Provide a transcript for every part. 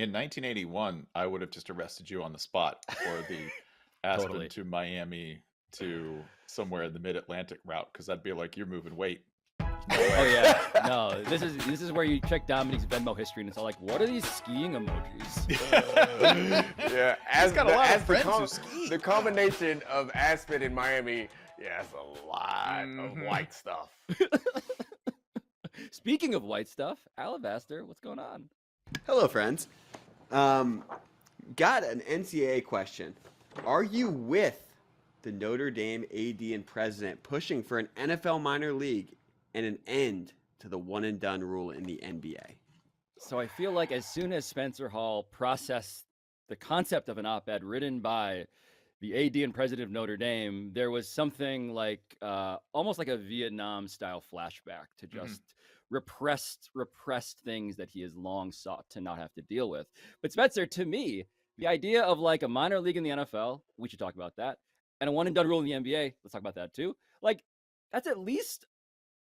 in 1981, I would have just arrested you on the spot for the Aspen Totally. to Miami to somewhere in the mid-Atlantic route, because I'd be like, you're moving weight. Oh yeah, no. This is where you check Dominique's Venmo history, and it's all like, what are these skiing emojis? Yeah, He's got a lot of friends who ski. The combination of Aspen and Miami, yeah, it's a lot of white stuff. Speaking of white stuff, Alabaster, what's going on? Hello, friends. Got an NCAA question. Are you with the Notre Dame AD and president pushing for an NFL minor league and an end to the one and done rule in the NBA? So I feel like as soon as Spencer Hall processed the concept of an op-ed written by the AD and president of Notre Dame, there was something like almost like a Vietnam-style flashback to just repressed things that he has long sought to not have to deal with. But Spencer, to me, the idea of like a minor league in the NFL, we should talk about that, and a one and done rule in the NBA, let's talk about that too. Like, that's at least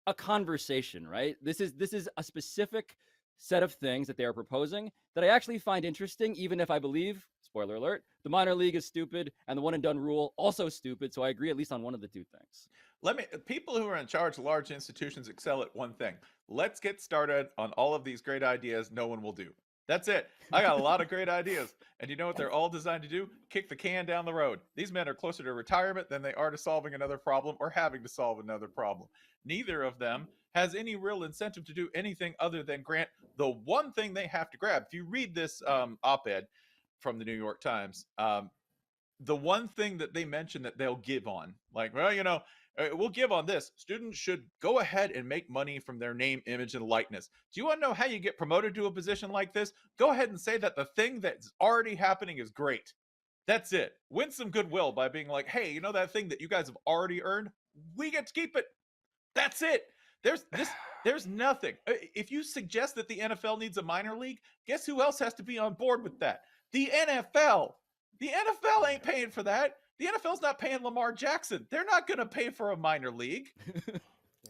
a conversation, right? This is a specific set of things that they are proposing that I actually find interesting, even if I believe, spoiler alert, the minor league is stupid and the one and done rule also stupid. So I agree at least on one of the two things. People who are in charge of large institutions excel at one thing. Let's get started on all of these great ideas no one will do. That's it. I got a lot of great ideas. And you know what they're all designed to do? Kick the can down the road. These men are closer to retirement than they are to solving another problem or having to solve another problem. Neither of them has any real incentive to do anything other than grant the one thing they have to grab. If you read this op-ed from the New York Times, the one thing that they mention that they'll give on, like, well, we'll give on this. Students should go ahead and make money from their name, image, and likeness. Do you want to know how you get promoted to a position like this? Go ahead and say that the thing that's already happening is great. That's it. Win some goodwill by being like, hey, you know that thing that you guys have already earned? We get to keep it. That's it. There's nothing. If you suggest that the NFL needs a minor league, guess who else has to be on board with that? The NFL. The NFL ain't paying for that. The NFL's not paying Lamar Jackson. They're not going to pay for a minor league.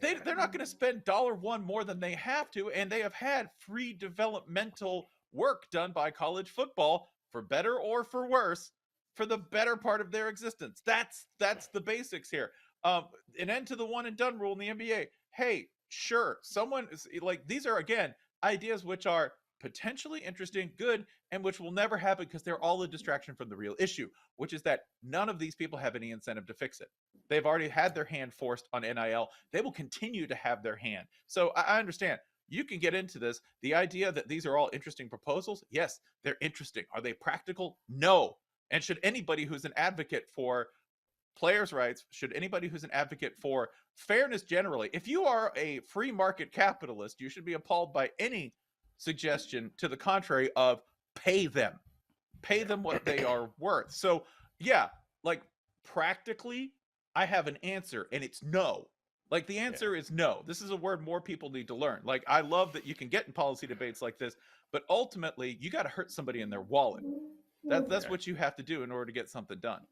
They're not going to spend $1 more than they have to, and they have had free developmental work done by college football, for better or for worse, for the better part of their existence. That's the basics here. An end to the one and done rule in the NBA. Hey, sure, someone is like, these are again ideas which are potentially interesting, good, and which will never happen because they're all a distraction from the real issue, which is that none of these people have any incentive to fix it. They've already had their hand forced on NIL. They will continue to have their hand. So I understand. You can get into this. The idea that these are all interesting proposals, yes, they're interesting. Are they practical? No. And should anybody who's an advocate for players' rights, should anybody who's an advocate for fairness generally, if you are a free market capitalist, you should be appalled by any suggestion to the contrary of pay them what they are worth. So yeah, like practically I have an answer, and it's no. Like the answer is no. This is a word more people need to learn. Like, I love that you can get in policy debates like this, but ultimately you got to hurt somebody in their wallet. That's what you have to do in order to get something done.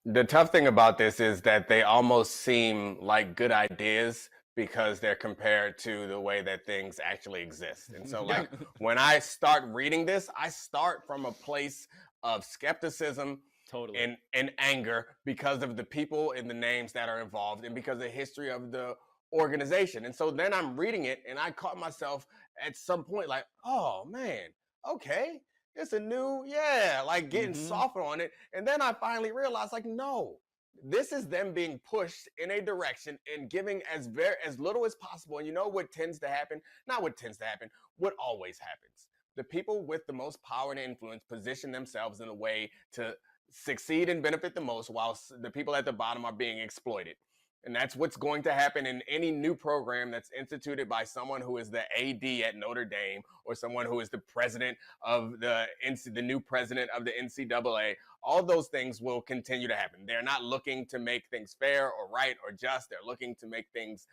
The tough thing about this is that they almost seem like good ideas because they're compared to the way that things actually exist. And so, like, when I start reading this, I start from a place of skepticism and anger because of the people and the names that are involved and because of the history of the organization. And so then I'm reading it and I caught myself at some point like, oh, man, okay. It's a new, like getting softer on it. And then I finally realized, like, no, this is them being pushed in a direction and giving as little as possible. And you know what tends to happen? Not what tends to happen, what always happens. The people with the most power and influence position themselves in a way to succeed and benefit the most, while the people at the bottom are being exploited. And that's what's going to happen in any new program that's instituted by someone who is the AD at Notre Dame or someone who is the president of the new president of the NCAA. All those things will continue to happen. They're not looking to make things fair or right or just. They're looking to make things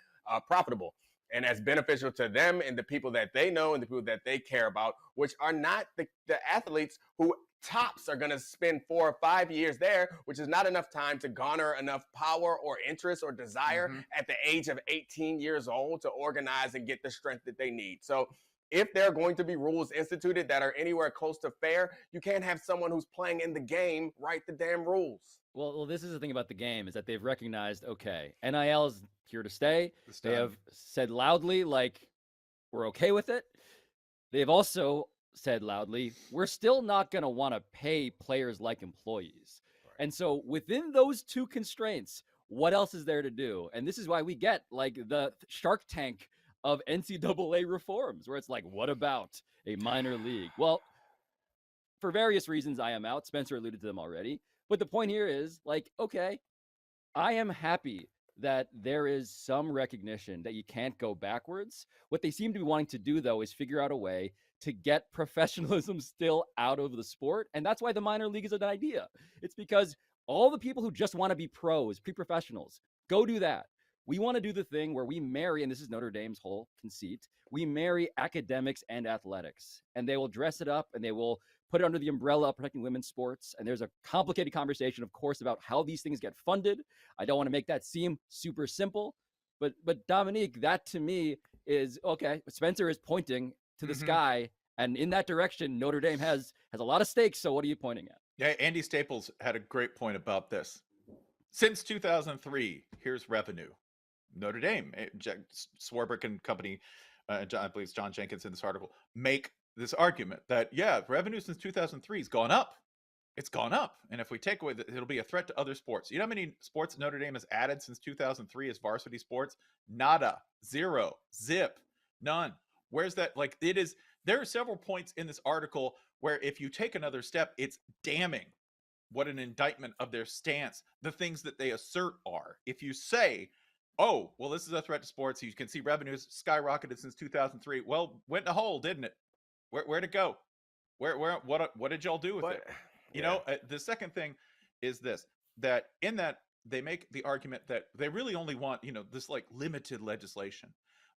profitable and as beneficial to them and the people that they know and the people that they care about, which are not the athletes who tops are going to spend 4 or 5 years there, which is not enough time to garner enough power or interest or desire at the age of 18 years old to organize and get the strength that they need. So if there are going to be rules instituted that are anywhere close to fair, you can't have someone who's playing in the game write the damn rules. Well, this is the thing about the game is that they've recognized, okay, NIL is here to stay. They have said loudly, like, we're okay with it. They've also said loudly, we're still not going to want to pay players like employees. Right. And so within those two constraints, what else is there to do? And this is why we get like the Shark Tank of NCAA reforms, where it's like, what about a minor league? Well, for various reasons, I am out. Spencer alluded to them already. But the point here is like, okay, I am happy that there is some recognition that you can't go backwards. What they seem to be wanting to do, though, is figure out a way to get professionalism still out of the sport. And that's why the minor league is an idea. It's because all the people who just want to be pros, pre-professionals, go do that. We want to do the thing where we marry, and this is Notre Dame's whole conceit, we marry academics and athletics. And they will dress it up and they will put it under the umbrella of protecting women's sports. And there's a complicated conversation, of course, about how these things get funded. I don't want to make that seem super simple. But Domonique, that to me is, okay, Spencer is pointing to the sky. And in that direction, Notre Dame has a lot of stakes. So what are you pointing at? Yeah, Andy Staples had a great point about this. Since 2003, here's revenue. Notre Dame, Swarbrick and company, I believe it's John Jenkins in this article, make this argument that, yeah, revenue since 2003 has gone up. It's gone up. And if we take away that, it'll be a threat to other sports. You know how many sports Notre Dame has added since 2003 as varsity sports? Nada, zero, zip, none. Where's that? Like, it is, there are several points in this article where if you take another step, it's damning. What an indictment of their stance. The things that they assert are, if you say, oh, well, this is a threat to sports, you can see revenues skyrocketed since 2003. Well, went in a hole, didn't it? Where'd it go? What did y'all do with it? You know, the second thing is this, that in that they make the argument that they really only want, you know, this like limited legislation.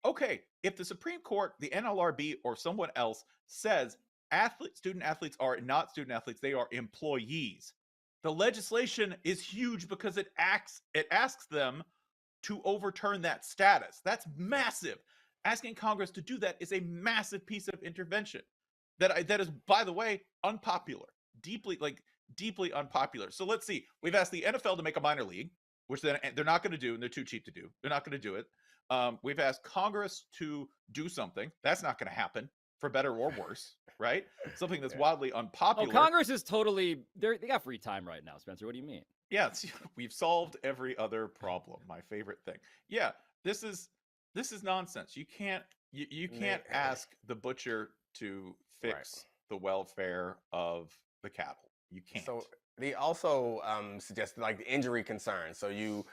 Okay, if the Supreme Court, the NLRB, or someone else says student athletes are not student athletes, they are employees, the legislation is huge because it asks them to overturn that status. That's massive. Asking Congress to do that is a massive piece of intervention that is, by the way, unpopular, deeply unpopular. So let's see. We've asked the NFL to make a minor league, which they're not going to do, and they're too cheap to do. They're not going to do it. We've asked Congress to do something. That's not going to happen, for better or worse, right? Something that's wildly unpopular. Oh, Congress is totally, they got free time right now, Spencer. What do you mean? Yeah, we've solved every other problem. My favorite thing. Yeah, this is nonsense. You can't ask the butcher to fix the welfare of the cattle. You can't. So they also suggested like the injury concerns. So you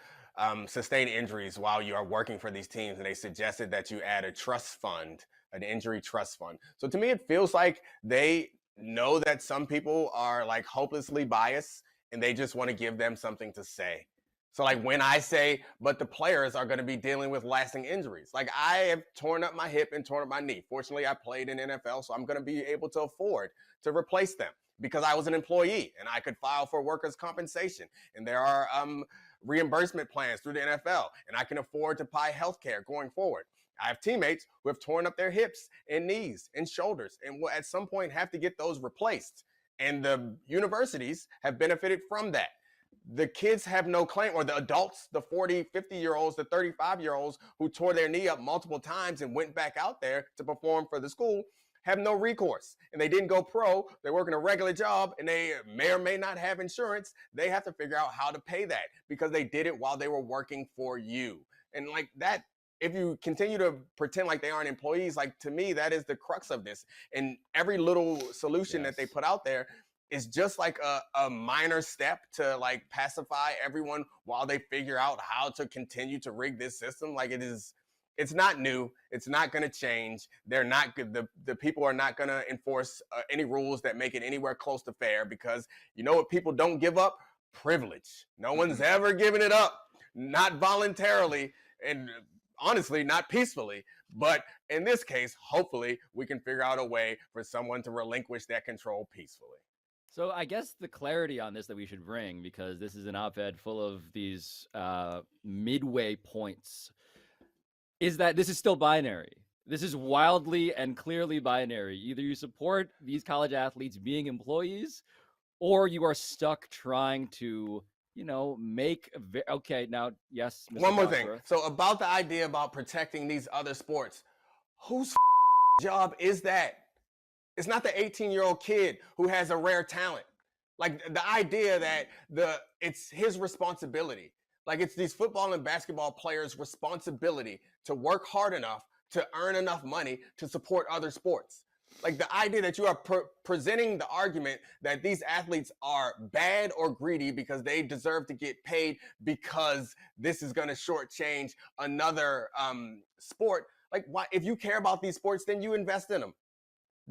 sustain injuries while you are working for these teams, and they suggested that you add a trust fund, an injury trust fund. So to me, it feels like they know that some people are like hopelessly biased, and they just want to give them something to say. So like when I say, but the players are going to be dealing with lasting injuries. Like I have torn up my hip and torn up my knee. Fortunately, I played in NFL, so I'm going to be able to afford to replace them because I was an employee and I could file for workers' compensation. And there are reimbursement plans through the NFL, and I can afford to buy healthcare going forward. I have teammates who have torn up their hips and knees and shoulders and will at some point have to get those replaced. And the universities have benefited from that. The kids have no claim, or the adults, the 40, 50-year-olds, the 35-year-olds who tore their knee up multiple times and went back out there to perform for the school have no recourse. And they didn't go pro. They're working a regular job, and they may or may not have insurance. They have to figure out how to pay that because they did it while they were working for you. And like that, if you continue to pretend like they aren't employees, like to me, that is the crux of this. And every little solution that they put out there is just like a minor step to like pacify everyone while they figure out how to continue to rig this system. Like it's not new. It's not going to change. They're not good. The people are not going to enforce any rules that make it anywhere close to fair because you know what people don't give up? Privilege. No one's ever given it up, not voluntarily. And honestly, not peacefully, but in this case, hopefully we can figure out a way for someone to relinquish that control peacefully. So I guess the clarity on this that we should bring, because this is an op-ed full of these midway points, is that this is still binary. This is wildly and clearly binary. Either you support these college athletes being employees, or you are stuck trying to, make. Okay, now, yes, Mr. One more thing. Foxworth. So about the idea about protecting these other sports, whose job is that? It's not the 18-year-old kid who has a rare talent. Like the idea that it's his responsibility. Like it's these football and basketball players' responsibility to work hard enough to earn enough money to support other sports. Like the idea that you are presenting the argument that these athletes are bad or greedy because they deserve to get paid because this is going to shortchange another sport. Like, why? If you care about these sports, then you invest in them.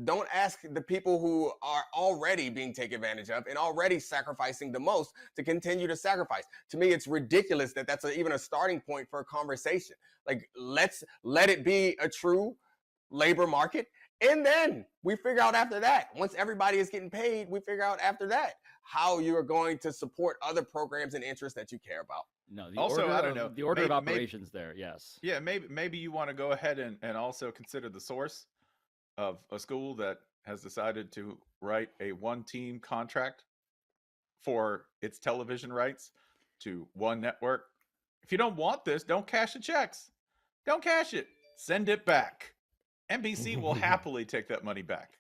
Don't ask the people who are already being taken advantage of and already sacrificing the most to continue to sacrifice. To me, it's ridiculous that that's even a starting point for a conversation. Like, let it be a true labor market. And then we figure out after that, once everybody is getting paid, we figure out after that how you are going to support other programs and interests that you care about. No, I don't know. The order of operations there, yes. Yeah, maybe you want to go ahead and also consider the source of a school that has decided to write a one-team contract for its television rights to one network. If you don't want this, don't cash the checks. Don't cash it. Send it back. NBC will happily take that money back.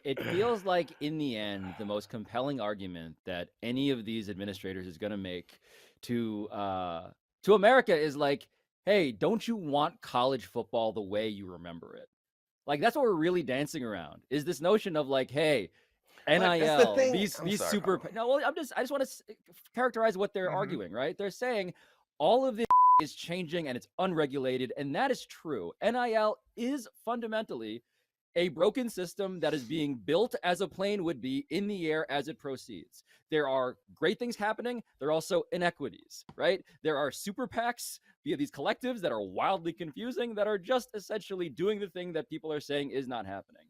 It feels like, in the end, the most compelling argument that any of these administrators is going to make to America is like, hey, don't you want college football the way you remember it? Like, that's what we're really dancing around, is this notion of like, hey, NIL, these super. No, well, I just want to characterize what they're arguing, right? They're saying all of this is changing and it's unregulated, and that is true. NIL is fundamentally a broken system that is being built as a plane would be in the air as it proceeds. There are great things happening. There are also inequities, right? There are super PACs via these collectives that are wildly confusing, that are just essentially doing the thing that people are saying is not happening.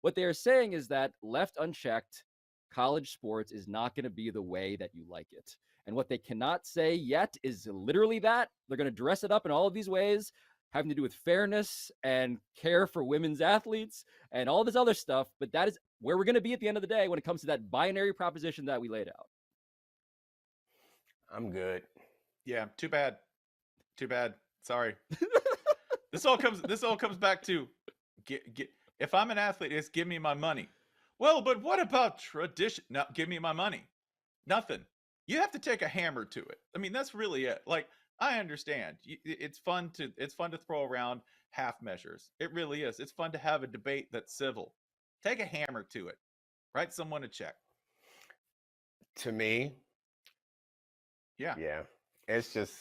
What they are saying is that left unchecked, college sports is not going to be the way that you like it. And what they cannot say yet is literally that. They're going to dress it up in all of these ways, having to do with fairness and care for women's athletes and all this other stuff. But that is where we're going to be at the end of the day when it comes to that binary proposition that we laid out. I'm good. Yeah, too bad. Sorry. This all comes back to if I'm an athlete, it's give me my money. Well, but what about tradition? No, give me my money. Nothing. You have to take a hammer to it. I mean, that's really it. Like, I understand. It's fun to throw around half measures. It really is. It's fun to have a debate that's civil. Take a hammer to it. Write someone a check. To me, yeah. It's just,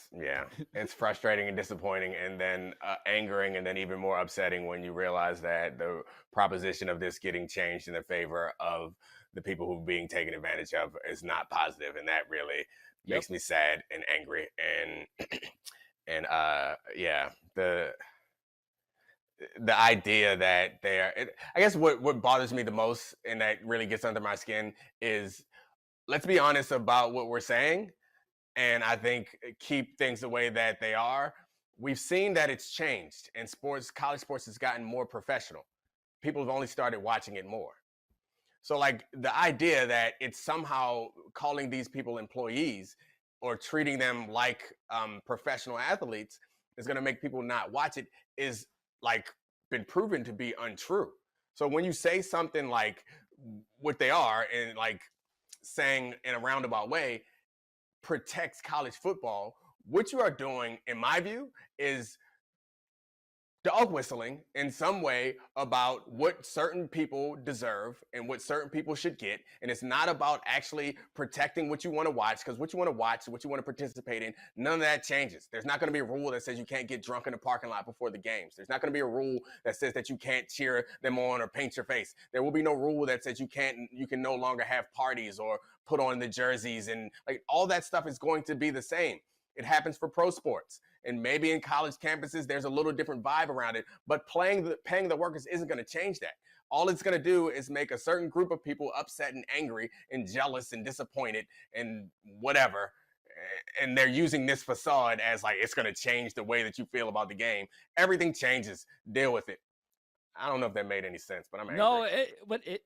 it's frustrating and disappointing, and then angering, and then even more upsetting when you realize that the proposition of this getting changed in the favor of the people who are being taken advantage of is not positive, and that really makes me sad and angry. And the idea that I guess what bothers me the most, and that really gets under my skin, is let's be honest about what we're saying. And I think keep things the way that they are. We've seen that it's changed, and college sports has gotten more professional. People have only started watching it more. So like the idea that it's somehow calling these people employees or treating them like professional athletes is going to make people not watch it is like been proven to be untrue. So when you say something like what they are, and like saying in a roundabout way, protects college football, what you are doing, in my view, is dog whistling in some way about what certain people deserve and what certain people should get. And it's not about actually protecting what you want to watch, because what you want to watch, what you want to participate in, none of that changes. There's not going to be a rule that says you can't get drunk in the parking lot before the games. There's not going to be a rule that says that you can't cheer them on or paint your face. There will be no rule that says you can no longer have parties or put on the jerseys, and like all that stuff is going to be the same. It happens for pro sports. And maybe in college campuses, there's a little different vibe around it, but paying the workers isn't going to change that. All it's going to do is make a certain group of people upset and angry and jealous and disappointed and whatever. and they're using this facade as like it's going to change the way that you feel about the game. Everything changes. Deal with it. I don't know if that made any sense, but I'm angry. No,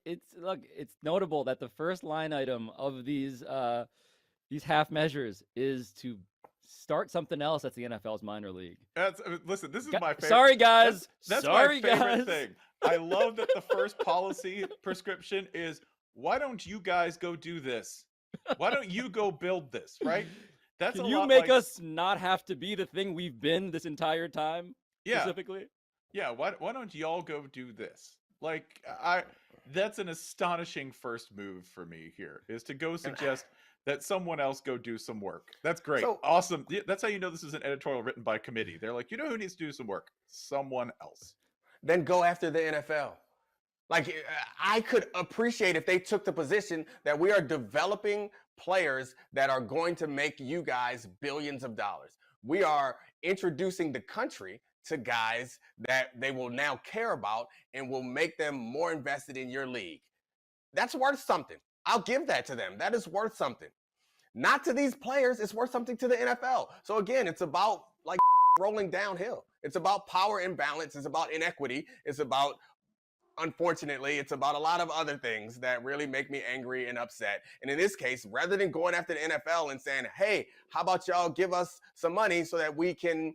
it's notable that the first line item of these half measures is to start something else that's the NFL's minor league. Listen, this is my favorite. Sorry, guys. That's Sorry, my favorite guys. thing. I love that the first policy prescription is, why don't you guys go do this? Why don't you go build this, right? That's Can a you lot make like, us not have to be the thing we've been this entire time? Yeah. Specifically? Yeah, why don't y'all go do this? Like, that's an astonishing first move for me here, is to go suggest that someone else go do some work. That's great. So- Awesome. Yeah, that's how you know this is an editorial written by committee. They're like, you know who needs to do some work? Someone else. Then go after the NFL. Like, I could appreciate if they took the position that we are developing players that are going to make you guys billions of dollars. We are introducing the country to guys that they will now care about and will make them more invested in your league. That's worth something. I'll give that to them. That is worth something. Not to these players, it's worth something to the NFL. So again, it's about like rolling downhill. It's about power imbalance. It's about inequity. It's about, unfortunately, it's about a lot of other things that really make me angry and upset. And in this case, rather than going after the NFL and saying, hey, how about y'all give us some money so that we can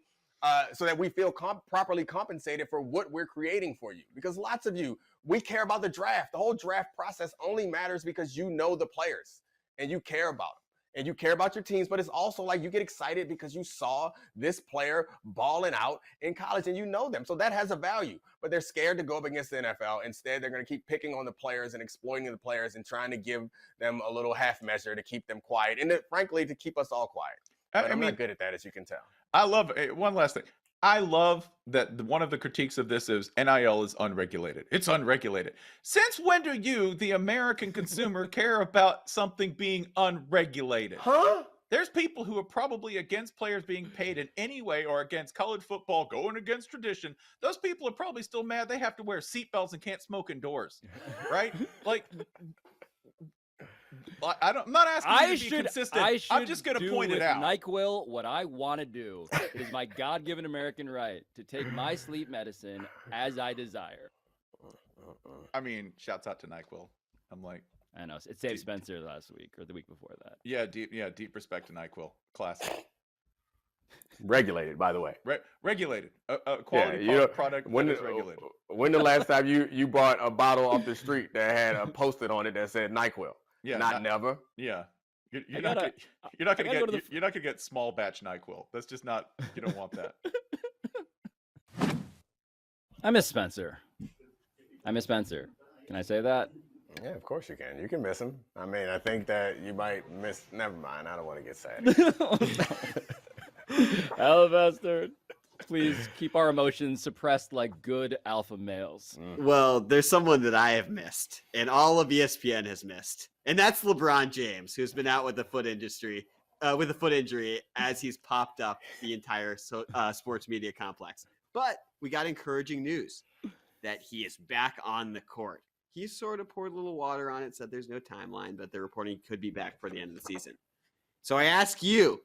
so that we feel properly compensated for what we're creating for you. Because lots of you, we care about the draft. The whole draft process only matters because you know the players and you care about them. And you care about your teams, but it's also like you get excited because you saw this player balling out in college and you know them. So that has a value, but they're scared to go up against the NFL. Instead, they're going to keep picking on the players and exploiting the players and trying to give them a little half measure to keep them quiet and frankly, to keep us all quiet. But I'm not good at that, as you can tell. I love one last thing. I love that one of the critiques of this is NIL is unregulated. It's unregulated. Since when do you, the American consumer, care about something being unregulated? Huh? There's people who are probably against players being paid in any way or against college football, going against tradition. Those people are probably still mad they have to wear seatbelts and can't smoke indoors, right? Like, I'm not asking you to be consistent. I'm just going to point it out. NyQuil, what I want to do, it is my God-given American right to take my sleep medicine as I desire. I mean, shouts out to NyQuil. I'm like, I know it saved Spencer last week or the week before that. Yeah, deep respect to NyQuil. Classic. Regulated, by the way. Regulated. Quality product that is regulated. When the last time you bought a bottle off the street that had a post-it on it that said NyQuil? Yeah, not never. Yeah, you're not gonna get small batch NyQuil. That's just not. You don't want that. I miss Spencer. Can I say that? Yeah, of course you can. You can miss him. I mean, I think that you might miss. Never mind. I don't want to get sad. Alabaster, please keep our emotions suppressed like good alpha males. Well, there's someone that I have missed, and all of ESPN has missed, and that's LeBron James, who's been out with the foot injury as he's popped up the entire sports media complex. But we got encouraging news that he is back on the court. He sort of poured a little water on it, said there's no timeline, but they're reporting he could be back for the end of the season. So I ask you,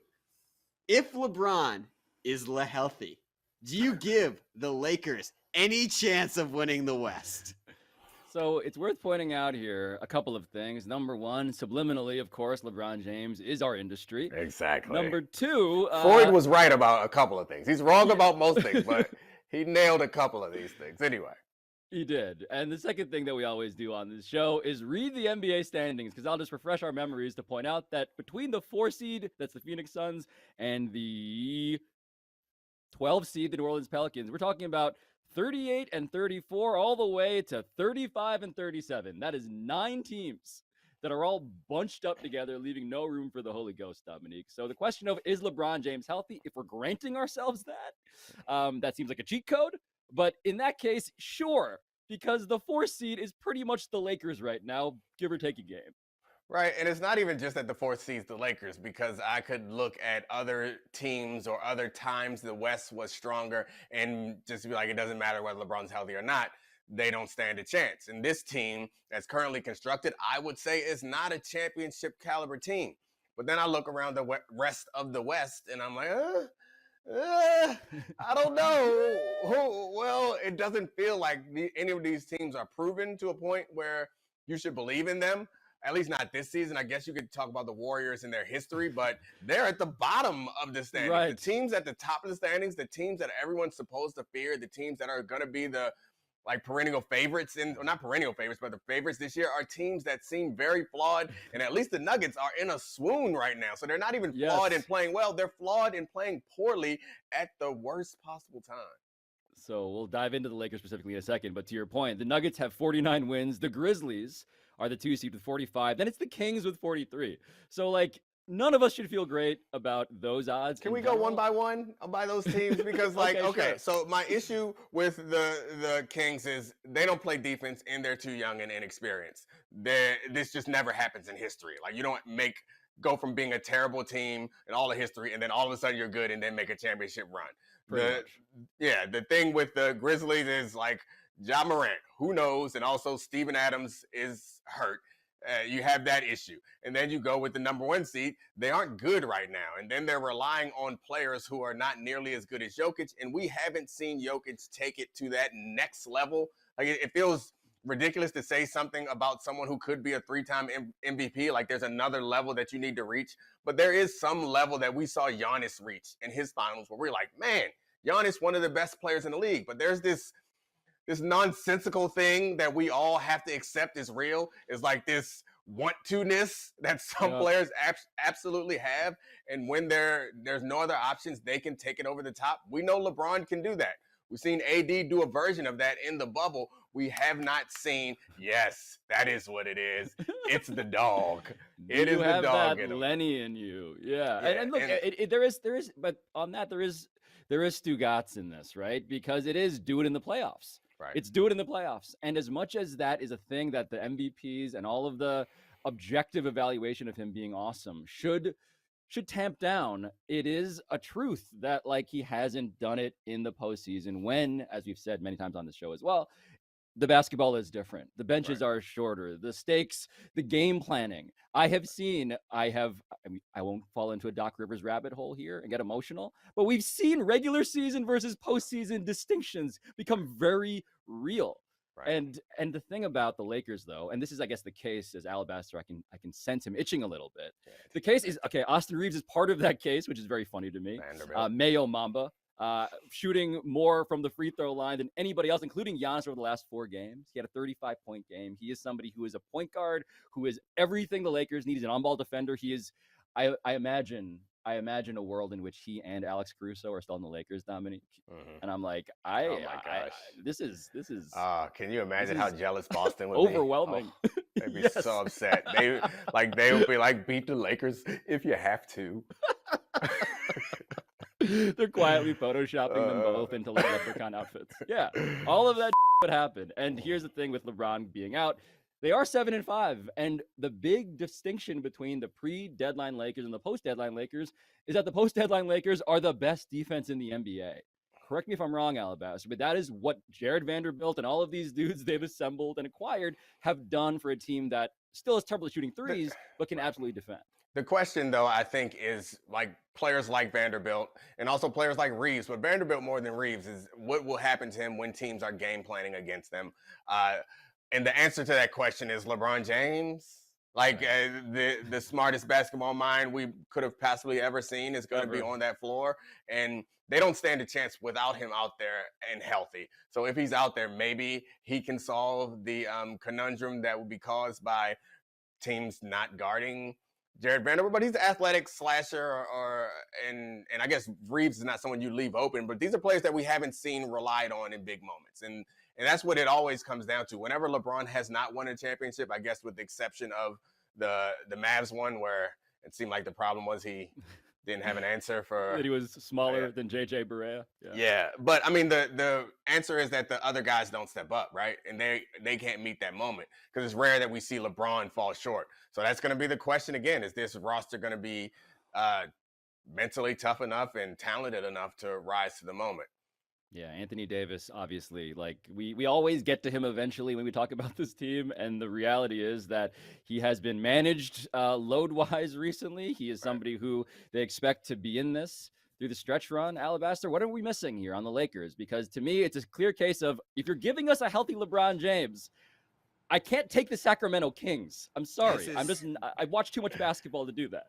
if LeBron is healthy, do you give the Lakers any chance of winning the West? So it's worth pointing out here a couple of things. Number one, subliminally, of course, LeBron James is our industry. Exactly. Number two, Floyd was right about a couple of things. He's wrong about most things, but he nailed a couple of these things. Anyway. He did. And the second thing that we always do on this show is read the NBA standings, because I'll just refresh our memories to point out that between the 4 seed, that's the Phoenix Suns, and the 12 seed, the New Orleans Pelicans, we're talking about 38 and 34 all the way to 35 and 37. That is 9 teams that are all bunched up together, leaving no room for the Holy Ghost, Domonique. So the question of, is LeBron James healthy? If we're granting ourselves that seems like a cheat code. But in that case, sure, because the 4 seed is pretty much the Lakers right now, give or take a game. Right, and it's not even just that the 4th seed's the Lakers, because I could look at other teams or other times the West was stronger and just be like, it doesn't matter whether LeBron's healthy or not. They don't stand a chance. And this team that's currently constructed, I would say, is not a championship caliber team. But then I look around the rest of the West, and I'm like, I don't know. Well, it doesn't feel like any of these teams are proven to a point where you should believe in them. At least not this season. I guess you could talk about the Warriors and their history, but they're at the bottom of the standings. Right. The teams at the top of the standings, the teams that everyone's supposed to fear, the teams that are going to be the perennial favorites, or not perennial favorites, but the favorites this year are teams that seem very flawed. And at least the Nuggets are in a swoon right now. So they're not even flawed in playing well. They're flawed in playing poorly at the worst possible time. So we'll dive into the Lakers specifically in a second. But to your point, the Nuggets have 49 wins. The Grizzlies are the 2 seed with 45. Then it's the Kings with 43. So, like, none of us should feel great about those odds. Can we go one by one by those teams? Because, Okay, sure. So my issue with the Kings is they don't play defense and they're too young and inexperienced. This just never happens in history. Like, you don't go from being a terrible team in all of history and then all of a sudden you're good and then make a championship run. The thing with the Grizzlies is like Ja Morant, who knows, and also Steven Adams is hurt. You have that issue. And then you go with the number 1 seed. They aren't good right now. And then they're relying on players who are not nearly as good as Jokic. And we haven't seen Jokic take it to that next level. Like, it feels ridiculous to say something about someone who could be a 3-time MVP. Like, there's another level that you need to reach. But there is some level that we saw Giannis reach in his finals where we're like, man, Giannis, one of the best players in the league. But there's this nonsensical thing that we all have to accept is real, is like this want-to-ness that some players absolutely have. And when there's no other options, they can take it over the top. We know LeBron can do that. We've seen AD do a version of that in the bubble. We have not seen, yes, that is what it is. It's the dog. It is the dog. You have that in Lenny in you. Yeah. And look, there is, but on that, there is Stugotz in this, right? Because it is do it in the playoffs. Right. It's do it in the playoffs. And as much as that is a thing that the MVPs and all of the objective evaluation of him being awesome should tamp down, it is a truth that, like, he hasn't done it in the postseason when, as we've said many times on the show as well, the basketball is different. The benches are shorter. The stakes, the game planning. I won't fall into a Doc Rivers rabbit hole here and get emotional, but we've seen regular season versus postseason distinctions become very real. Right. And the thing about the Lakers, though, and this is, I guess, the case as Alabaster, I can sense him itching a little bit. The case is, Austin Reeves is part of that case, which is very funny to me. Mayo Mamba. Shooting more from the free throw line than anybody else, including Giannis over the last 4 games. He had a 35-point game. He is somebody who is a point guard, who is everything the Lakers need. He's an on-ball defender. He is, I imagine a world in which he and Alex Caruso are still in the Lakers, Domonique. Mm-hmm. And I'm like, oh my gosh, this is. Can you imagine how jealous Boston would overwhelming. be? They'd be so upset. They would be like, beat the Lakers if you have to. They're quietly photoshopping them both into like leprechaun outfits. Yeah, all of that would happen. And here's the thing with LeBron being out. They are 7-5. And the big distinction between the pre-deadline Lakers and the post-deadline Lakers is that the post-deadline Lakers are the best defense in the NBA. Correct me if I'm wrong, Alabaster, but that is what Jared Vanderbilt and all of these dudes they've assembled and acquired have done for a team that still is terrible at shooting threes, but can absolutely defend. The question, though, I think, is like players like Vanderbilt and also players like Reeves, but Vanderbilt more than Reeves, is what will happen to him when teams are game planning against them. And the answer to that question is LeBron James. Like the smartest basketball mind we could have possibly ever seen is going to be on that floor. And they don't stand a chance without him out there and healthy. So if he's out there, maybe he can solve the conundrum that would be caused by teams not guarding Jared Vanderbilt, but he's an athletic slasher, and I guess Reeves is not someone you leave open, but these are players that we haven't seen relied on in big moments. And that's what it always comes down to. Whenever LeBron has not won a championship, I guess with the exception of the Mavs one, where it seemed like the problem was he didn't have an answer for that he was smaller than JJ Barea. Yeah, but I mean the answer is that the other guys don't step up, right? And they can't meet that moment because it's rare that we see LeBron fall short. So that's going to be the question again: is this roster going to be mentally tough enough and talented enough to rise to the moment? Yeah, Anthony Davis, obviously, like we always get to him eventually when we talk about this team. And the reality is that he has been managed load-wise recently. He is somebody who they expect to be in this through the stretch run. Alabaster, what are we missing here on the Lakers? Because to me, it's a clear case of if you're giving us a healthy LeBron James, I can't take the Sacramento Kings. I'm sorry. I watched too much basketball to do that.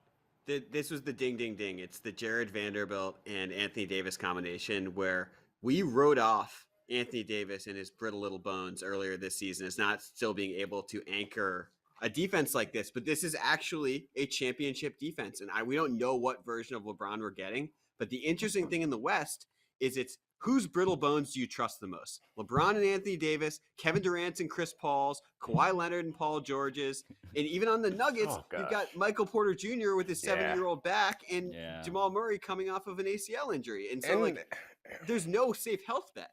This was the ding, ding, ding. It's the Jared Vanderbilt and Anthony Davis combination where we wrote off Anthony Davis and his brittle little bones earlier this season as not still being able to anchor a defense like this. But this is actually a championship defense. And we don't know what version of LeBron we're getting. But the interesting thing in the West is it's whose brittle bones do you trust the most? LeBron and Anthony Davis, Kevin Durant's and Chris Paul's, Kawhi Leonard and Paul George's. And even on the Nuggets, you've got Michael Porter Jr. with his 7-year-old back and Jamal Murray coming off of an ACL injury. And so, there's no safe health bet.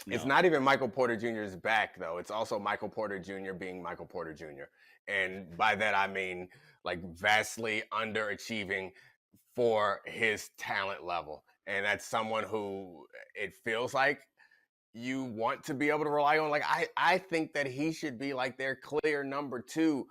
It's not even Michael Porter Jr.'s back, though. It's also Michael Porter Jr. being Michael Porter Jr. And by that, I mean, like, vastly underachieving for his talent level. And that's someone who it feels like you want to be able to rely on. Like, I think that he should be, like, their clear number 2,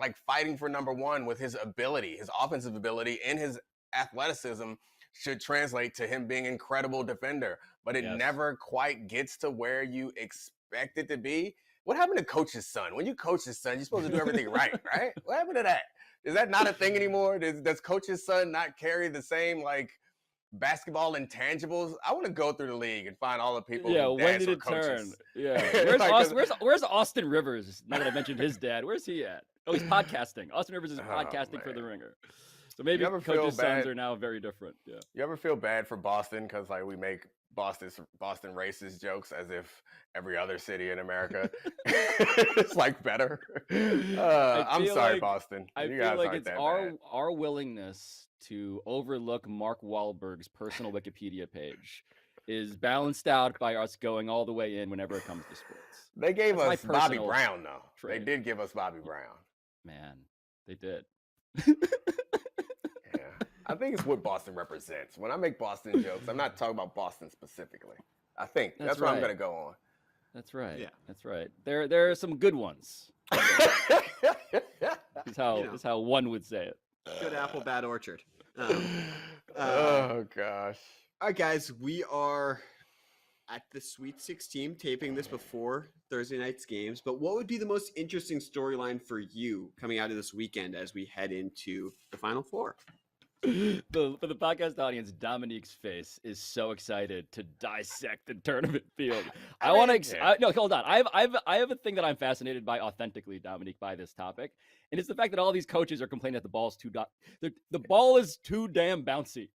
like, fighting for number 1 with his ability, his offensive ability, and his athleticism should translate to him being an incredible defender, but it never quite gets to where you expect it to be. What happened to coach's son? When you coach his son, you're supposed to do everything right? What happened to that? Is that not a thing anymore? Does coach's son not carry the same, like, basketball intangibles? I want to go through the league and find all the people. Yeah, who when did it turn? Yeah, where's Austin Rivers? Now that I mentioned his dad, where's he at? Oh, he's podcasting. Austin Rivers is podcasting for The Ringer. So maybe coaches' sons are now very different. Yeah. You ever feel bad for Boston because like we make Boston racist jokes as if every other city in America is like better? I'm sorry, like, Boston. I feel like it's our willingness to overlook Mark Wahlberg's personal Wikipedia page is balanced out by us going all the way in whenever it comes to sports. They gave us Bobby Brown, though. They did give us Bobby Brown. Man, they did. I think it's what Boston represents. When I make Boston jokes, I'm not talking about Boston specifically. I think that's what I'm going to go on. That's right. Yeah, that's right. There are some good ones. Is how one would say it. Good apple, bad orchard. Oh gosh. All right, guys, we are at the Sweet 16, taping this before Thursday night's games. But what would be the most interesting storyline for you coming out of this weekend as we head into the Final Four? For the podcast audience, Domonique's face is so excited to dissect the tournament field. No, hold on. I have a thing that I'm fascinated by authentically, Domonique, by this topic, and it's the fact that all these coaches are complaining that the ball is the ball is too damn bouncy.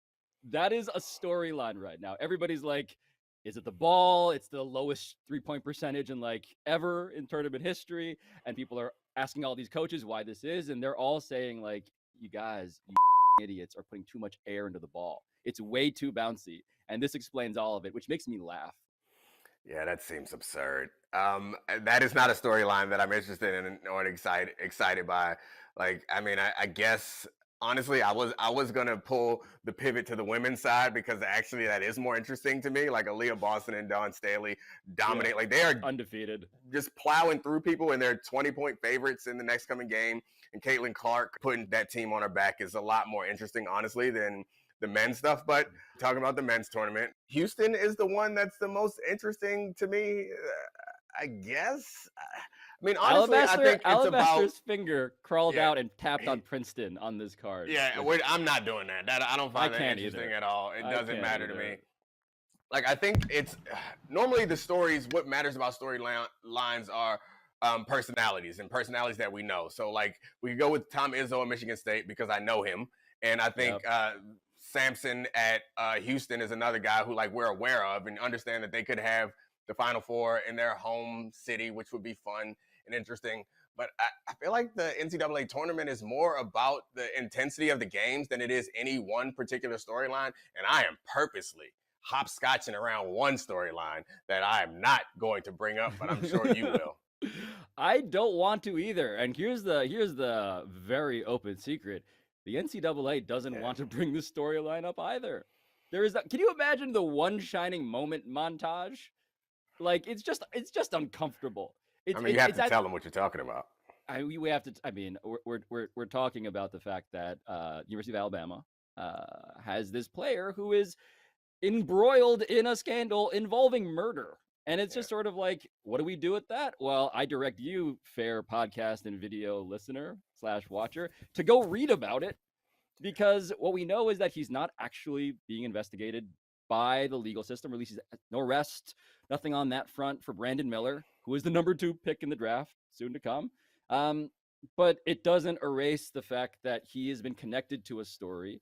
That is a storyline right now. Everybody's like, is it the ball? It's the lowest 3-point percentage in like ever in tournament history, and people are asking all these coaches why this is, and they're all saying like, you guys, you idiots are putting too much air into the ball. It's way too bouncy, and this explains all of it, which makes me laugh. Yeah, that seems absurd. That is not a storyline that I'm interested in or excited by. Like, I mean, I guess honestly, I was gonna pull the pivot to the women's side because actually that is more interesting to me. Like Aaliyah Boston and Dawn Staley dominate. Like they are undefeated, just plowing through people, and they're 20-point favorites in the next coming game. And Caitlin Clark putting that team on her back is a lot more interesting, honestly, than the men's stuff. But talking about the men's tournament, Houston is the one that's the most interesting to me, I guess. I mean, honestly, I think it's Alabaster's finger crawled out and tapped on Princeton on this card. Yeah, I'm not doing that. I don't find that interesting at all. It doesn't matter to me. Like, I think it's normally the stories, what matters about storylines are personalities and personalities that we know. So, like, we go with Tom Izzo at Michigan State because I know him. And I think Sampson at Houston is another guy who, like, we're aware of and understand that they could have the Final Four in their home city, which would be fun and interesting. But I feel like the NCAA tournament is more about the intensity of the games than it is any one particular storyline. And I am purposely hopscotching around one storyline that I am not going to bring up, but I'm sure you will. I don't want to either. And here's the very open secret. The NCAA doesn't want to bring this storyline up either. There is. Can you imagine the one shining moment montage? Like it's just uncomfortable. I mean, you have to tell them what you're talking about. We have to. I mean, we're talking about the fact that University of Alabama has this player who is embroiled in a scandal involving murder. And it's just sort of like, what do we do with that? Well, I direct you, fair podcast and video listener / watcher, to go read about it, because what we know is that he's not actually being investigated by the legal system. Releases no arrest, nothing on that front for Brandon Miller, who is the number 2 pick in the draft, soon to come. But it doesn't erase the fact that he has been connected to a story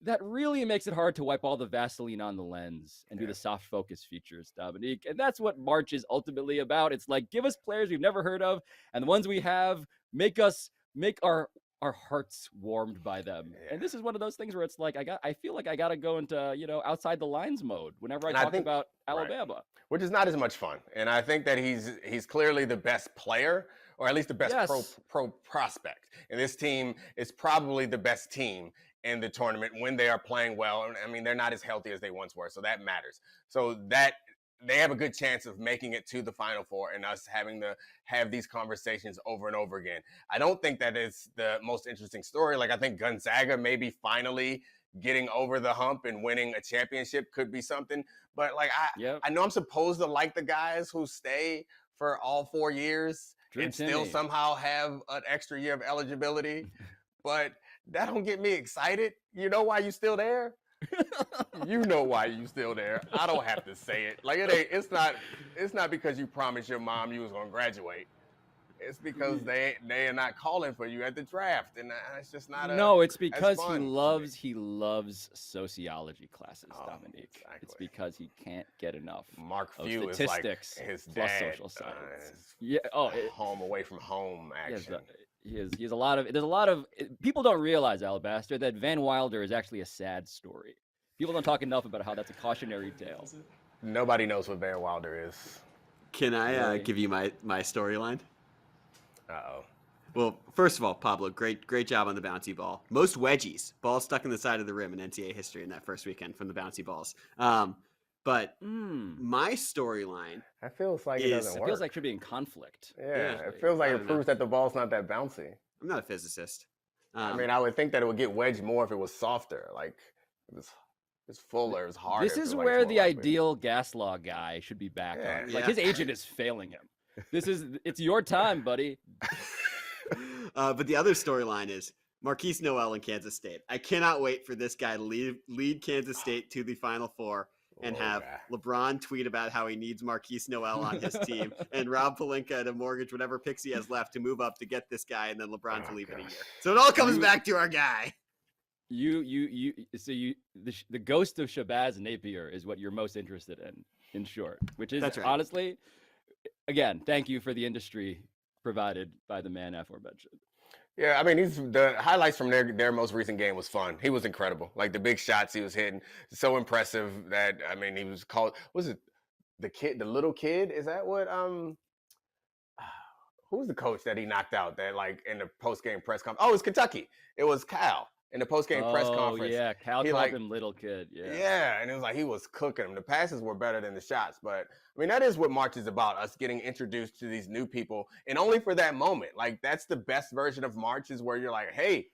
that really makes it hard to wipe all the Vaseline on the lens and do the soft focus features, Domonique. And that's what March is ultimately about. It's like, give us players we've never heard of, and the ones we have, make our hearts warmed by them. And this is one of those things where it's like, I feel like I got to go into, outside the lines mode whenever I talk about Alabama. Right. Which is not as much fun. And I think that he's clearly the best player, or at least the best pro prospect. And this team is probably the best team in the tournament when they are playing well. I mean, they're not as healthy as they once were, so that matters. So that they have a good chance of making it to the Final Four and us having to have these conversations over and over again. I don't think that is the most interesting story. Like, I think Gonzaga maybe finally getting over the hump and winning a championship could be something. But like, I know I'm supposed to like the guys who stay for all 4 years and still somehow have an extra year of eligibility, but that don't get me excited. You know why you still there? You know why you still there. I don't have to say it. Like, it's not because you promised your mom you was gonna graduate. It's because they are not calling for you at the draft, and it's just not. No, it's because he loves sociology classes, Domonique. Exactly. It's because he can't get enough. Mark of Few statistics is like his plus dad. Social science. Home away from home action. He has a lot of people don't realize, Alabaster, that Van Wilder is actually a sad story. People don't talk enough about how that's a cautionary tale. Nobody knows what Van Wilder is. Can I give you my storyline? Uh-oh. Well, first of all, Pablo, great job on the bouncy ball. Most wedgies, balls stuck in the side of the rim in NCAA history in that first weekend from the bouncy balls. But my storyline, that feels like it doesn't work. It feels like you're being conflict. Yeah, it feels like it proves that the ball's not that bouncy. I'm not a physicist. I mean, I would think that it would get wedged more if it was softer, like it was fuller, it was harder. This is where the ideal gas law guy should be back on. Like, his agent is failing him. It's your time, buddy. But the other storyline is Marquise Noel in Kansas State. I cannot wait for this guy to lead Kansas State to the Final Four and have LeBron tweet about how he needs Marquise Noel on his team, and Rob Pelinka to mortgage whatever picks he has left to move up to get this guy, and then LeBron to leave in a year. So it all comes back to our guy. The ghost of Shabazz Napier is what you're most interested in short, which is honestly, again, thank you for the industry provided by the man aforementioned. Yeah, I mean, the highlights from their most recent game was fun. He was incredible. Like, the big shots he was hitting, so impressive that, I mean, he was called, was it the little kid? Is that what, who was the coach that he knocked out that, like, in the post-game press conference? Oh, it was Kentucky. It was Karl. In the post-game press conference. Oh, yeah. Cal called him little kid. Yeah. Yeah, and it was like he was cooking him. The passes were better than the shots. But, I mean, that is what March is about, us getting introduced to these new people. And only for that moment. Like, that's the best version of March, is where you're like, hey,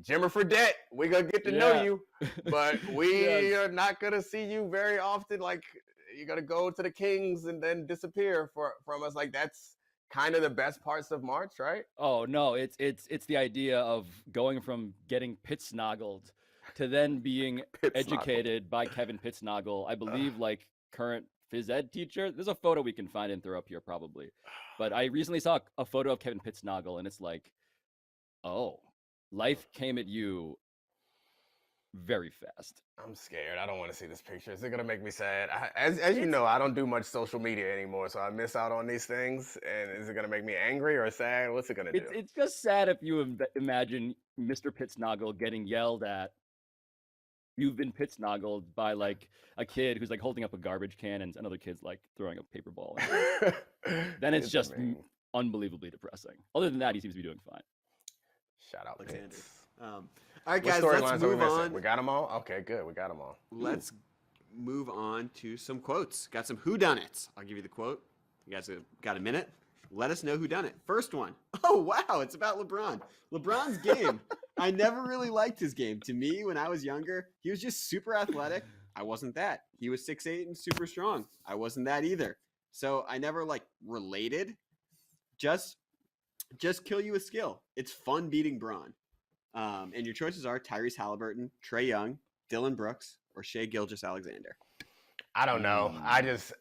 Jimmer Fredette, we're going to get to know you. But we are not going to see you very often. Like, you're going to go to the Kings and then disappear from us. Like, that's kind of the best parts of March, right? Oh no, it's the idea of going from getting pitsnoggled to then being educated by Kevin Pitsnoggle, I believe, like current phys ed teacher. There's a photo we can find and throw up here probably, but I recently saw a photo of Kevin Pitsnoggle, and it's like, oh, life came at you very fast. I'm scared. I don't want to see this picture. Is it going to make me sad? As you know, I don't do much social media anymore, so I miss out on these things. And is it going to make me angry or sad? What's it going to do? It's just sad if you imagine Mr. Pitsnoggle getting yelled at. You've been Pitsnoggled by, like, a kid who's, like, holding up a garbage can and another kid's, like, throwing a paper ball. Then it's just unbelievably depressing. Other than that, he seems to be doing fine. Shout out, Pits. All right, What guys, let's storylines are we move missing? on. We got them all? Okay, good. We got them all. Let's move on to some quotes. Got some whodunits. I'll give you the quote. You guys got a minute? Let us know who done it. First one. Oh, wow. It's about LeBron. LeBron's game. I never really liked his game. To me, when I was younger, he was just super athletic. I wasn't that. He was 6'8" and super strong. I wasn't that either. So I never related. Just kill you with skill. It's fun beating Braun. And your choices are Tyrese Halliburton, Trae Young, Dylan Brooks, or Shai Gilgeous-Alexander. I don't know. This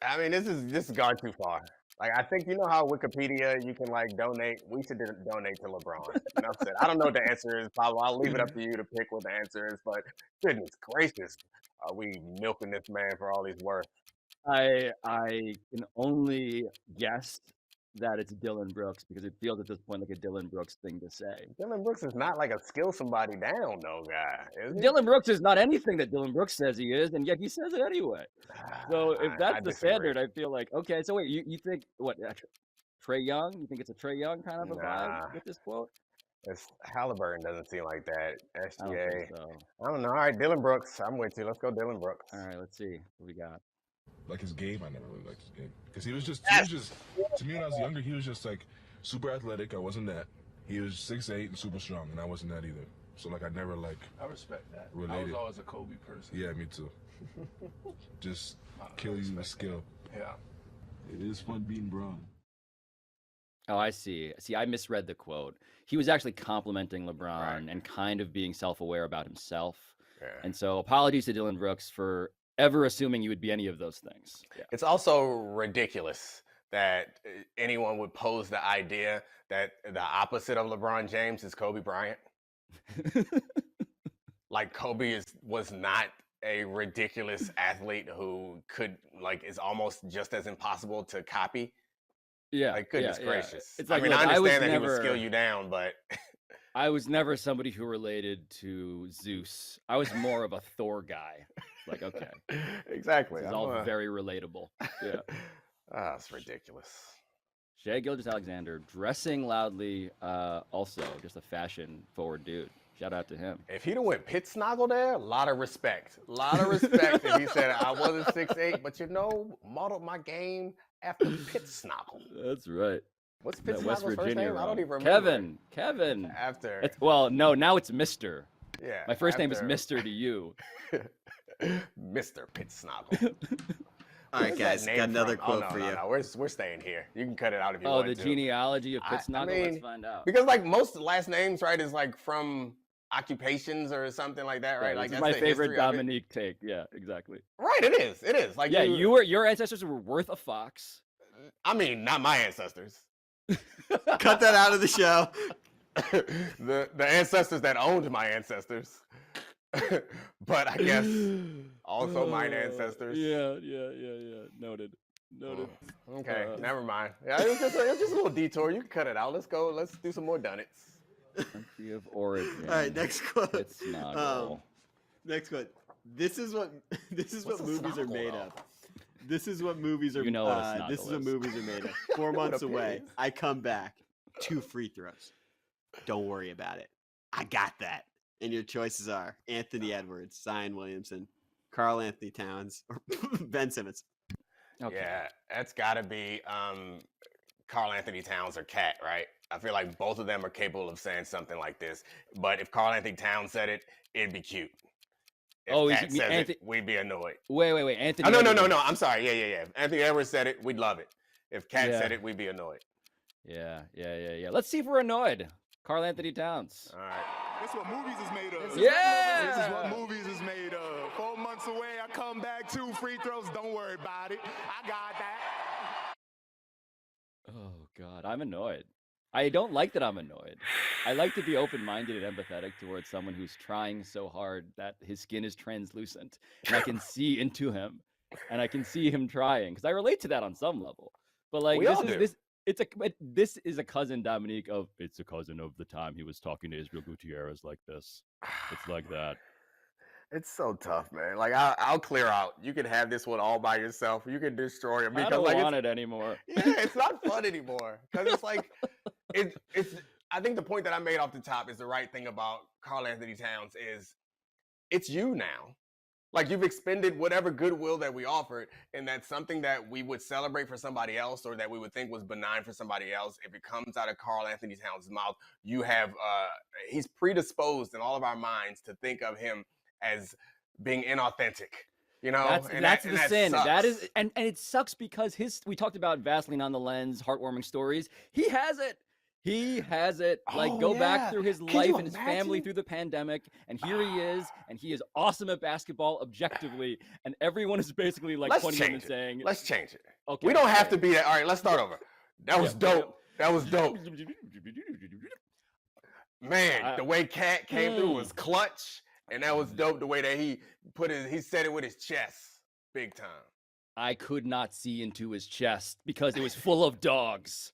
is gone too far. I think you know how Wikipedia you can donate. We should donate to LeBron. Enough said. I don't know what the answer is, Pablo. I'll leave it up to you to pick what the answer is. But goodness gracious, are we milking this man for all he's worth? I can only guess that it's Dylan Brooks because it feels at this point like a Dylan Brooks thing to say. Dylan Brooks is not a skill somebody down though guy. Is he? Dylan Brooks is not anything that Dylan Brooks says he is, and yet he says it anyway. So if that's the standard, I feel like okay. So wait, you think what? Trae Young? You think it's a Trae Young kind of a vibe with this quote? It's Halliburton doesn't seem like that. SGA. So. I don't know. All right, Dylan Brooks. I'm with you. Let's go, Dylan Brooks. All right, let's see what we got. His game, I never really liked his game because he was just to me when I was younger, he was just super athletic. I wasn't that. He was 6'8" and super strong, and I wasn't that either. So I never I respect that. related. I was always a Kobe person. Yeah, me too. Just kill you with skill. Yeah. It is fun beating Braun. Oh, I see. See, I misread the quote. He was actually complimenting LeBron and kind of being self-aware about himself. Yeah. And so apologies to Dylan Brooks for ever assuming you would be any of those things. Yeah. It's also ridiculous that anyone would pose the idea that the opposite of LeBron James is Kobe Bryant. Kobe was not a ridiculous athlete who could is almost just as impossible to copy. Yeah. Goodness gracious. It's I look, understand that never, he would skill you down, but I was never somebody who related to Zeus. I was more of a Thor guy. Okay. Exactly. It's all very relatable. Yeah. It's ridiculous. Shai Gilgeous-Alexander dressing loudly, also just a fashion-forward dude. Shout out to him. If he'd have went pit snoggle there, a lot of respect. A lot of respect if he said, I wasn't 6'8", but modeled my game after pit snoggle. That's right. What's Pit West Snoggle's first Virginia name? I don't even remember. Kevin. After. No, now it's Mr. Yeah. My first name is Mr. to you. Mr. Pit Snoggle. All right, guys, got another quote for you. No, we're staying here. You can cut it out if you want to. Oh, the genealogy of Pit Snoggle? Let's find out. Because most last names, right, is from occupations or something like that, right? That's my favorite Domonique take. Yeah, exactly. Right, it is. It is. Your ancestors were worth a fox. I mean, not my ancestors. Cut that out of the show. the ancestors that owned my ancestors. But I guess also mine ancestors. Yeah. Noted. Okay, never mind. Yeah, it was just a little detour. You can cut it out. Let's go. Let's do some more dunnits. Country of origin. All right, next quote. It's Snoggle. Next quote. This is what movies are made of. This is what movies are. This is what movies are made of. 4 months away. I come back. 2 free throws. Don't worry about it. I got that. And your choices are Anthony Edwards, Zion Williamson, Karl Anthony Towns, or Ben Simmons. Okay. Yeah, that's got to be Karl Anthony Towns or Cat, right? I feel like both of them are capable of saying something like this. But if Karl Anthony Towns said it, it'd be cute. If Cat says it, we'd be annoyed. Wait. Anthony. Oh, no. I'm sorry. Yeah. If Anthony Edwards said it, we'd love it. If Cat said it, we'd be annoyed. Yeah. Let's see if we're annoyed. Karl Anthony Towns. All right. This is what movies is made of. Yeah. This is what movies is made of. 4 months away, I come back, 2 free throws. Don't worry about it. I got that. Oh, God. I'm annoyed. I don't like that I'm annoyed. I like to be open-minded and empathetic towards someone who's trying so hard that his skin is translucent. And I can see into him. And I can see him trying. Because I relate to that on some level. But this is a cousin, Domonique, of it's a cousin of the time he was talking to Israel Gutierrez like this. It's like that. It's so tough, man. I'll clear out. You can have this one all by yourself. You can destroy it. I don't want it anymore. Yeah, it's not fun anymore. Because it's I think the point that I made off the top is the right thing about Karl Anthony Towns is it's you now. Like you've expended whatever goodwill that we offered, and that's something that we would celebrate for somebody else or that we would think was benign for somebody else. If it comes out of Karl Anthony Towns' mouth, you have he's predisposed in all of our minds to think of him as being inauthentic. You know, that's the sin. Sucks. That is, and it sucks because we talked about Vaseline on the lens, heartwarming stories. He has it. He has it. Like, go back through his life and his family through the pandemic, and here he is, and he is awesome at basketball objectively, and everyone is basically like pointing him and saying, "Let's change it." Okay, we don't have to be that. All right, let's start over. That was dope. That was dope. Man, the way Cat came through was clutch, and that was dope. The way that he said it with his chest, big time. I could not see into his chest because it was full of dogs.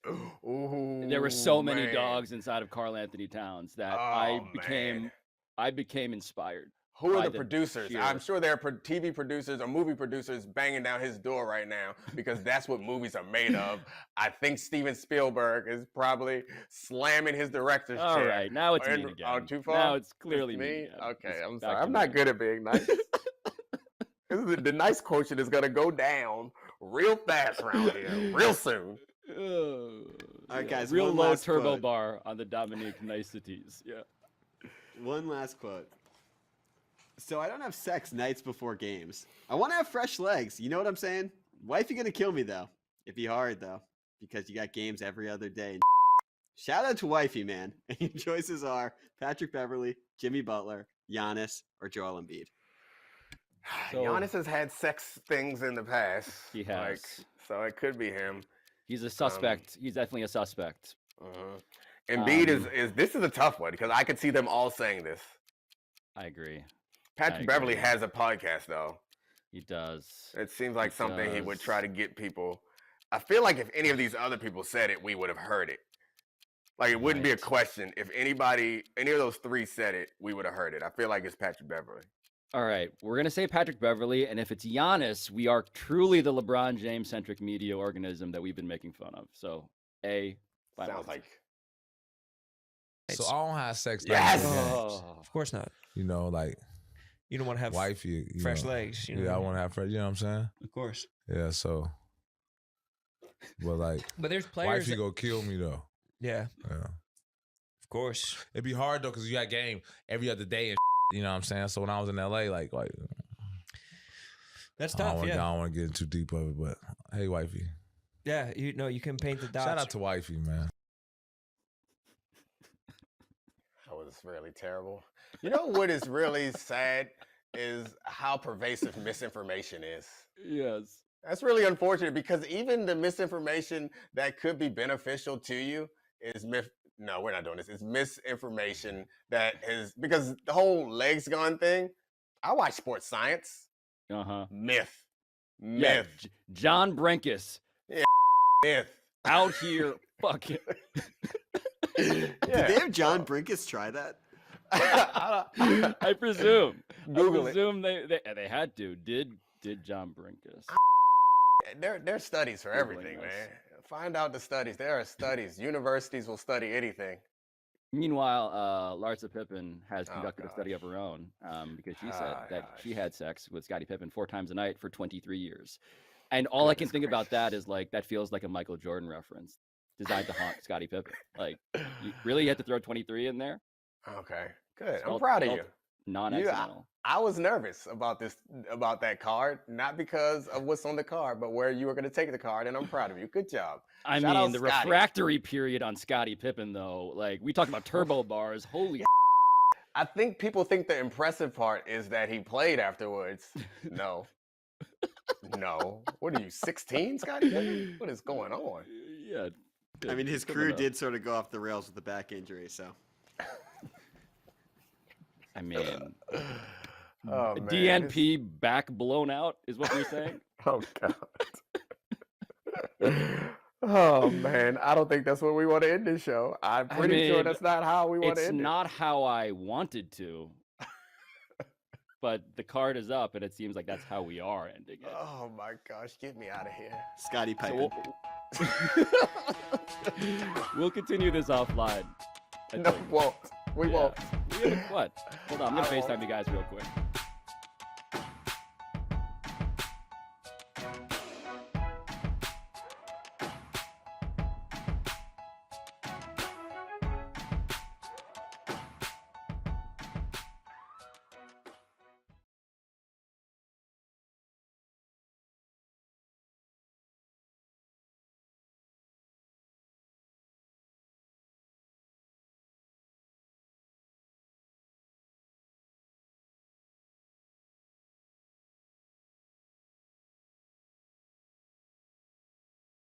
Ooh, there were so many dogs inside of Karl Anthony Towns that I became inspired. Who are the producers? I'm sure there are TV producers or movie producers banging down his door right now because that's what movies are made of. I think Steven Spielberg is probably slamming his director's chair. All right, now it's me again. Oh, too far? Now it's clearly me. Again. Okay, I'm sorry. I'm not good at being nice. The nice quotient is gonna go down real fast around here, real soon. All right, guys. Real one low last turbo quote. bar on the Domonique niceties. Yeah. One last quote. So I don't have sex nights before games. I want to have fresh legs. You know what I'm saying? Wifey gonna kill me though. It'd be hard though, because you got games every other day. Shout out to Wifey, man. And your choices are Patrick Beverley, Jimmy Butler, Giannis, or Joel Embiid. So, Giannis has had sex things in the past. He has. So it could be him. He's a suspect. He's definitely a suspect. Embiid is this is a tough one because I could see them all saying this. I agree. Patrick Beverley has a podcast though. He does. It seems like something he would try to get people. I feel like if any of these other people said it, we would have heard it. Like it wouldn't be a question. If any of those three said it, we would have heard it. I feel like it's Patrick Beverley. All right, we're going to say Patrick Beverley, and if it's Giannis, we are truly the LeBron James-centric media organism that we've been making fun of. So, Sounds like. So I don't have sex. Yes! Of course not. You know, like you don't want to have wifey, fresh legs. You know? Yeah, I want to have fresh. You know what I'm saying? Of course. Yeah. So, but there's players. Wifey go kill me though. Yeah. Yeah. Of course. It'd be hard though because you got game every other day and you know what I'm saying. So when I was in LA, like that's tough. I don't want to get too deep of it, but hey, wifey. Yeah, you can paint the dots. Shout out to wifey, man. That was really terrible. You know what is really sad is how pervasive misinformation is. Yes. That's really unfortunate because even the misinformation that could be beneficial to you is No, we're not doing this. It's misinformation that is because the whole legs gone thing. I watch sports science. Myth. Yeah, John Brenkus. Yeah, myth. Out here fucking. Did they have John Brinkus try that? I presume. Google it. They had to. Did John Brinkus? There are studies for everything, man. Find out the studies. There are studies. Universities will study anything. Meanwhile, Larsa Pippen has conducted a study of her own because she said that she had sex with Scottie Pippen 4 times a night for 23 years. And all I can think about that is like, that feels like a Michael Jordan reference designed to haunt Scottie Pippen. Like, you really had to throw 23 in there? Okay, good. I'm proud of you. Non-accidental. I was nervous about that card, not because of what's on the card, but where you were going to take the card, and I'm proud of you. Good job. I mean, the refractory period on Scottie Pippen, though, like, we talk about turbo bars. Holy I think people think the impressive part is that he played afterwards. No. No. What are you, 16, Scottie Pippen? What is going on? Yeah. I mean, his career did sort of go off the rails with the back injury, so. I mean, oh, man. DNP back blown out is what you're saying? Oh, God. Oh, man. I don't think that's what we want to end this show. I'm pretty sure that's not how we want to end it. It's not how I wanted to. But the card is up, and it seems like that's how we are ending it. Oh, my gosh. Get me out of here. Scottie Pippen. So we'll continue this offline. I No, think. won't. We Yeah. won't. What? Hold on, I'm gonna FaceTime you guys real quick.